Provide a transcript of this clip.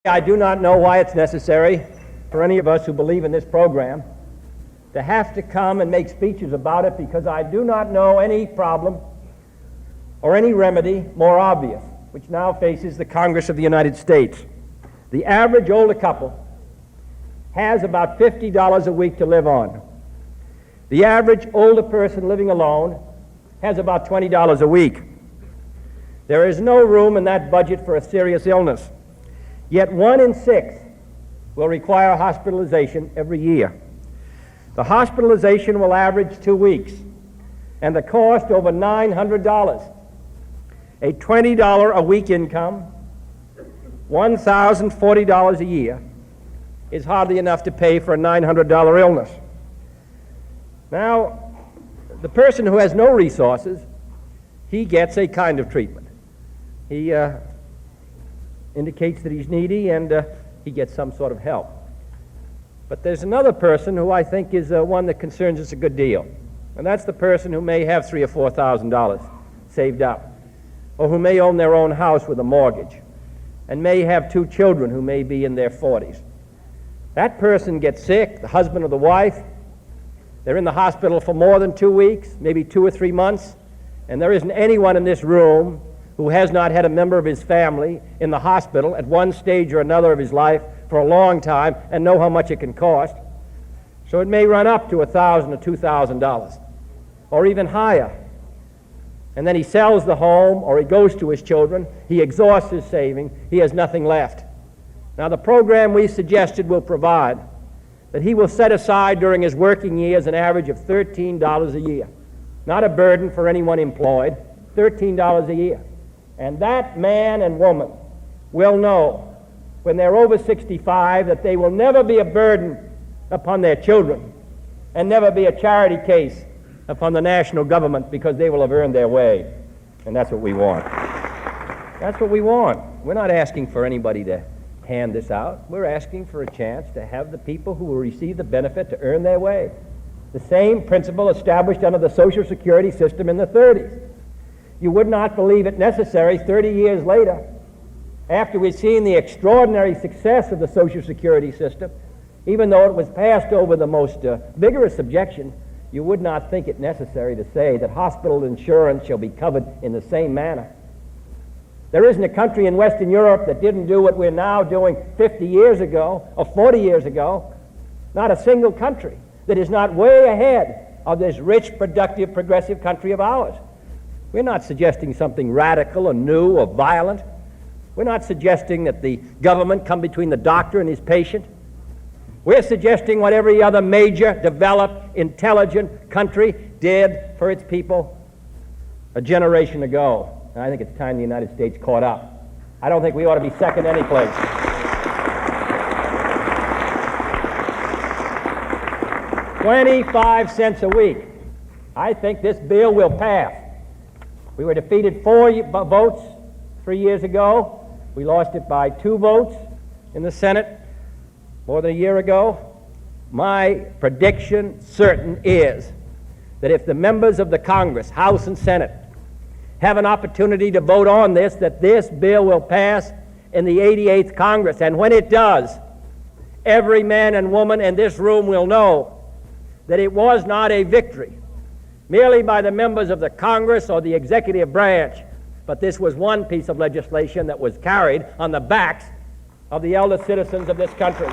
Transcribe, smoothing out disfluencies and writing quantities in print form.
I do not know why it's necessary for any of us who believe in this program to have to come and make speeches about it, because I do not know any problem or any remedy more obvious which now faces the Congress of the United States. The average older couple has about $50 a week to live on. The average older person living alone has about $20 a week. There is no room in that budget for a serious illness. Yet 1 in 6 will require hospitalization every year. The hospitalization will average 2 weeks, and the cost over $900. A $20 a week income, $1,040 a year, is hardly enough to pay for a $900 illness. Now, the person who has no resources, he gets a kind of treatment. He indicates that he's needy, and he gets some sort of help. But there's another person who I think is one that concerns us a good deal, and that's the person who may have $3,000 or $4,000 saved up, or who may own their own house with a mortgage, and may have 2 children who may be in their 40s. That person gets sick, the husband or the wife. They're in the hospital for more than 2 weeks, maybe 2 or 3 months, and there isn't anyone in this room who has not had a member of his family in the hospital at one stage or another of his life for a long time and know how much it can cost. So it may run up to $1,000 or $2,000, or even higher. And then he sells the home, or he goes to his children, he exhausts his saving, he has nothing left. Now, the program we suggested will provide that he will set aside during his working years an average of $13 a year. Not a burden for anyone employed, $13 a year. And that man and woman will know when they're over 65 that they will never be a burden upon their children and never be a charity case upon the national government, because they will have earned their way. And that's what we want. That's what we want. We're not asking for anybody to hand this out. We're asking for a chance to have the people who will receive the benefit to earn their way. The same principle established under the Social Security system in the 30s. You would not believe it necessary 30 years later, after we've seen the extraordinary success of the Social Security system, even though it was passed over the most vigorous objection, you would not think it necessary to say that hospital insurance shall be covered in the same manner. There isn't a country in Western Europe that didn't do what we're now doing 50 years ago or 40 years ago. Not a single country that is not way ahead of this rich, productive, progressive country of ours. We're not suggesting something radical or new or violent. We're not suggesting that the government come between the doctor and his patient. We're suggesting what every other major, developed, intelligent country did for its people a generation ago. And I think it's time the United States caught up. I don't think we ought to be second any place. $0.25 a week. I think this bill will pass. We were defeated 4 votes 3 years ago. We lost it by 2 votes in the Senate more than a year ago. My prediction certain is that if the members of the Congress, House and Senate, have an opportunity to vote on this, that this bill will pass in the 88th Congress. And when it does, every man and woman in this room will know that it was not a victory merely by the members of the Congress or the executive branch, but this was one piece of legislation that was carried on the backs of the elder citizens of this country.